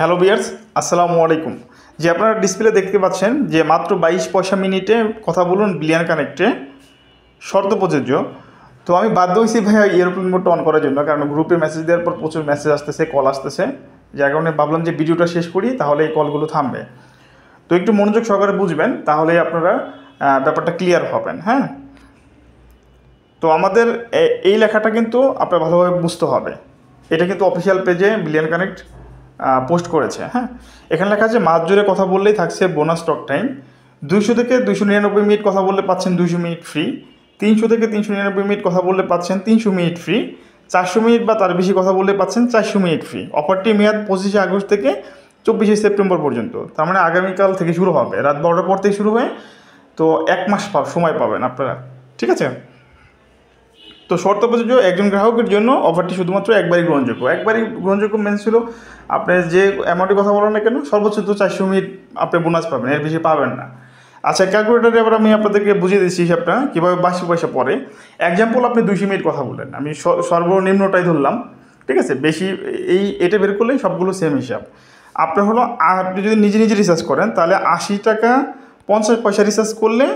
Hello viewers, আসসালামু আলাইকুম। যে আপনারা ডিসপ্লে দেখতে পাচ্ছেন যে মাত্র 22 পয়সা মিনিটে কথা বলুন বিলিয়ন কানেক্টে, শর্ত প্রযোজ্য। তো আমি বাধ্য হয়েছি ভাইয়া এরোপ্লেন মোডটা অন করার জন্য, কারণ গ্রুপে মেসেজ দেওয়ার পর প্রচুর মেসেজ আসতেছে, কল আসতেছে, যার কারণে ভাবলাম যে ভিডিওটা শেষ করি, তাহলে এই কলগুলো থামবে। তো একটু মনোযোগ সহকারে বুঝবেন, তাহলে আপনারা ব্যাপারটা ক্লিয়ার হবেন। হ্যাঁ, তো আমাদের এই লেখাটা কিন্তু আপনার ভালোভাবে বুঝতে হবে। এটা কিন্তু অফিসিয়াল পেজে বিলিয়ন কানেক্ট পোস্ট করেছে। হ্যাঁ, এখানে লেখা আছে মাস জুড়ে কথা বললেই থাকছে বোনাস টক টাইম। 200 থেকে 299 মিনিট কথা বললে পাচ্ছেন 200 মিনিট ফ্রি। 300 থেকে 399 মিনিট কথা বললে পাচ্ছেন 300 মিনিট ফ্রি। 400 মিনিট বা তার বেশি কথা বললে পাচ্ছেন 400 মিনিট ফ্রি। অফারটি মেয়াদ 25 আগস্ট থেকে 24 সেপ্টেম্বর পর্যন্ত। তার মানে আগামীকাল থেকে শুরু হবে, রাত 12টার পর থেকে শুরু হয়ে, তো 1 মাস সময় পাবেন আপনারা। ঠিক আছে, তো শর্ত প্রযোজ্য। একজন গ্রাহকের জন্য অফারটি শুধুমাত্র একবারই গ্রহণযোগ্য। একবারই গ্রহণযোগ্য মেনে ছিল আপনি যে অ্যামাউন্টের কথা বলেন না কেন, সর্বোচ্চ তো 400 মিনিট আপনি বোনাস পাবেন, এর বেশি পাবেন না। আচ্ছা, ক্যালকুলেটারে এবার আমি আপনাদেরকে বুঝিয়ে দিচ্ছি হিসাবটা কীভাবে 82 পয়সা পরে। এক্সাম্পল, আপনি 200 মিনিট কথা বললেন, আমি সর্বনিম্নটাই ধরলাম। ঠিক আছে, বেশি এটা বের করলেই সবগুলো সেম হিসাব। আপনার হলো, আপনি যদি নিজে নিজে রিচার্জ করেন তাহলে 80 টাকা 50 পয়সা রিচার্জ করলে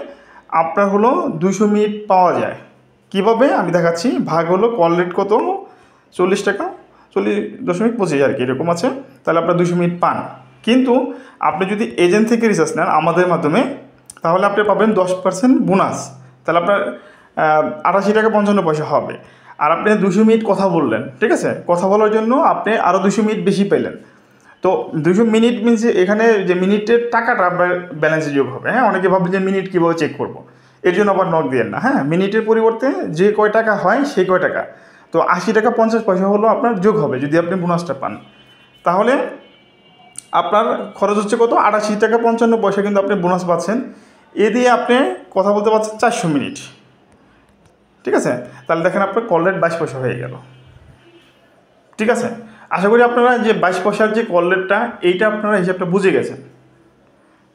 আপনার হলো 200 মিনিট পাওয়া যায়। কীভাবে আমি দেখাচ্ছি। ভাগ হলো কল রেট কত, 40 টাকা, 40.25 আর কি এরকম আছে, তাহলে আপনার 200 মিনিট পান। কিন্তু আপনি যদি এজেন্ট থেকে রিচার্জ নেন আমাদের মাধ্যমে, তাহলে আপনি পাবেন 10% বোনাস, তাহলে আপনার 88 টাকা 55 পয়সা হবে। আর আপনি 200 মিনিট কথা বললেন, ঠিক আছে, কথা বলার জন্য আপনি আরও 200 মিনিট বেশি পেলেন। তো 200 মিনিট মিনস এখানে যে মিনিটের টাকাটা আপনার ব্যালেন্সে যোগ হবে। হ্যাঁ, অনেকে ভাববে যে মিনিট কীভাবে চেক করবো, এর জন্য আবার নক দিয়েন না। হ্যাঁ, মিনিটের পরিবর্তে যে কয় টাকা হয় সেই কয় টাকা, তো 80 টাকা 50 পয়সা হলো আপনার যোগ হবে যদি আপনি বোনাসটা পান। তাহলে আপনার খরচ হচ্ছে কত, 88 টাকা 55 পয়সা, কিন্তু আপনি বোনাস পাচ্ছেন। এ দিয়ে আপনি কথা বলতে পারছেন 400 মিনিট। ঠিক আছে, তাহলে দেখেন আপনার কল রেট 22 পয়সা হয়ে গেল। ঠিক আছে, আশা করি আপনারা যে 22 পয়সার যে কল রেটটা, এইটা আপনারা হিসাবটা বুঝে গেছেন।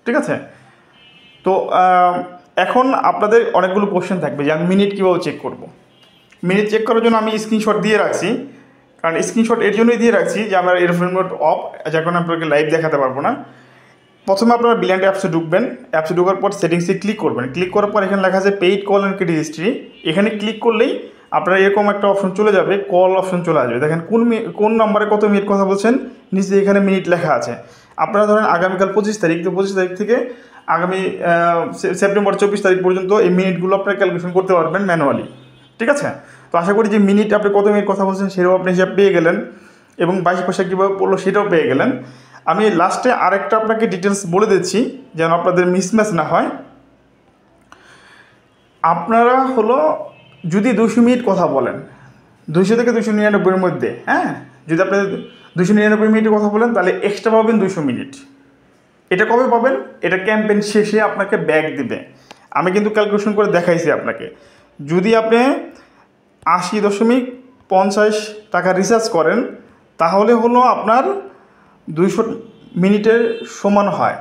ঠিক আছে, তো এখন আপনাদের অনেকগুলো কোশ্চেন থাকবে যে আমি মিনিট কীভাবে চেক করব। মিনিট চেক করার জন্য আমি স্ক্রিনশট দিয়ে রাখছি, কারণ স্ক্রিনশট এর জন্যই দিয়ে রাখছি যে আমার এরোপ্লেন মোড অফ, যার কারণে আপনাকে লাইভ দেখাতে পারবো না। প্রথমে আপনারা বিলিয়ন অ্যাপসে ঢুকবেন, অ্যাপসে ঢোকার পর সেটিংসে ক্লিক করবেন। ক্লিক করার পর এখানে লেখা আছে paid call and credit history. এখানে ক্লিক করলেই আপনারা এরকম একটা অপশন চলে যাবে, কল অপশন চলে আসবে। দেখেন কোন নাম্বারে কত মিনিট কথা বলছেন, নিচে এখানে মিনিট লেখা আছে। আপনারা ধরেন আগামীকাল 25 তারিখ, তো 25 তারিখ থেকে আগামী সেপ্টেম্বর 24 তারিখ পর্যন্ত এই মিনিটগুলো আপনারা ক্যালকুলেশন করতে পারবেন ম্যানুয়ালি। ঠিক আছে, তো আশা করি যে মিনিট আপনি কত মিনিট কথা বলছেন সেটাও আপনি হিসাব পেয়ে গেলেন, এবং 22 পয়সা কীভাবে পড়লো সেটাও পেয়ে গেলেন। আমি লাস্টে আরেকটা আপনাকে ডিটেলস বলে দিচ্ছি যেন আপনাদের মিসম্যাচ না হয়। আপনারা হলো যদি 200 মিনিট কথা বলেন, 200 থেকে 299 মধ্যে, হ্যাঁ, যদি আপনি 299 মিনিটের কথা বলেন তাহলে এক্সট্রা পাবেন 200 মিনিট। এটা কবে পাবেন, এটা ক্যাম্পেইন শেষে আপনাকে ব্যাক দিবে। আমি কিন্তু ক্যালকুলেশন করে দেখাইছি আপনাকে। যদি আপনি 80.50 টাকা রিচার্জ করেন তাহলে হলো আপনার 200 মিনিটের সমান হয়।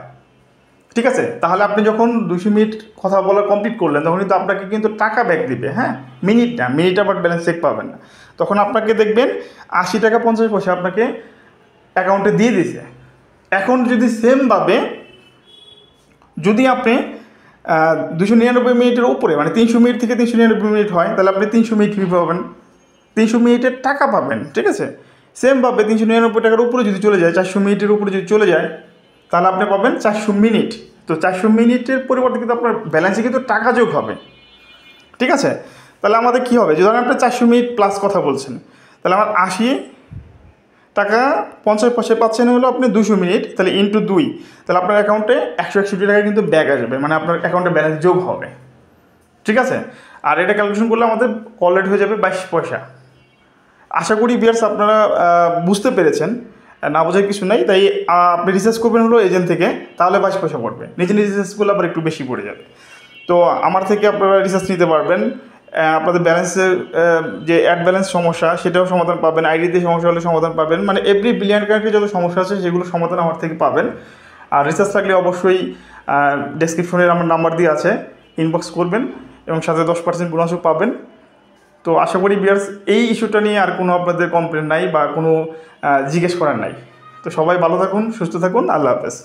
ঠিক আছে, তাহলে আপনি যখন 200 মিনিট কথা বলা কমপ্লিট করলেন তখন কিন্তু আপনাকে কিন্তু টাকা ব্যাক দিবে। হ্যাঁ, মিনিট না, মিনিট আবার ব্যালেন্স চেক পাবেন না। তখন আপনাকে দেখবেন 80 টাকা 50 পয়সা আপনাকে অ্যাকাউন্টে দিয়ে দিয়েছে। এখন যদি সেমভাবে যদি আপনি 299 মিনিটের উপরে, মানে 300 মিনিট থেকে 399 মিনিট হয়, তাহলে আপনি 300 মিনিট ফ্রি পাবেন, 300 মিনিটের টাকা পাবেন। ঠিক আছে, সেমভাবে 399 টাকার উপরে যদি চলে যায়, 400 মিনিটের উপরে যদি চলে যায়, তাহলে আপনি পাবেন 400 মিনিট। তো 400 মিনিটের পরিবর্তে কিন্তু আপনার ব্যালেন্সে কিন্তু টাকা যোগ হবে। ঠিক আছে, তাহলে আমাদের কী হবে, যদি আপনি 400 মিনিট প্লাস কথা বলছেন, তাহলে আমার 80 টাকা 50 পয়সা পাচ্ছেন হলো আপনি 200 মিনিট, তাহলে ইন্টু 2, তাহলে আপনার অ্যাকাউন্টে 161 টাকা কিন্তু ব্যাক আসবে, মানে আপনার অ্যাকাউন্টে ব্যালেন্স যোগ হবে। ঠিক আছে, আর এটা ক্যালকুলেশন করলে আমাদের কল রেট হয়ে যাবে 22 পয়সা। আশা করি ভিউয়ার্স আপনারা বুঝতে পেরেছেন, না বোঝার কিছু নাই। তাই আপনি রিসার্চ করবেন হলো এজেন্ট থেকে, তাহলে 22 পয়সা পড়বে। নিজে নিজে রিসার্চ করলে আবার একটু বেশি পড়ে যাবে। তো আমার থেকে আপনারা রিসার্চ নিতে পারবেন, আপনাদের ব্যালেন্সের যে অ্যাড ব্যালেন্স সমস্যা সেটাও সমাধান পাবেন, আইডিতে সমস্যা হলে সমাধান পাবেন, মানে এভরি বিলিয়ন কানেক্টে যত সমস্যা আছে সেগুলো সমাধান আমার থেকে পাবেন। আর রিসার্চ থাকলে অবশ্যই ডেসক্রিপশনের আমার নাম্বার দিয়ে আছে, ইনবক্স করবেন এবং সাথে 10% বোনাসও পাবেন। তো আশা করি ভিউয়ার্স এই ইস্যুটা নিয়ে আর কোনো আপনাদের কমপ্লেন নাই বা কোনো জিজ্ঞেস করার নাই। তো সবাই ভালো থাকুন, সুস্থ থাকুন, আল্লাহ হাফেজ।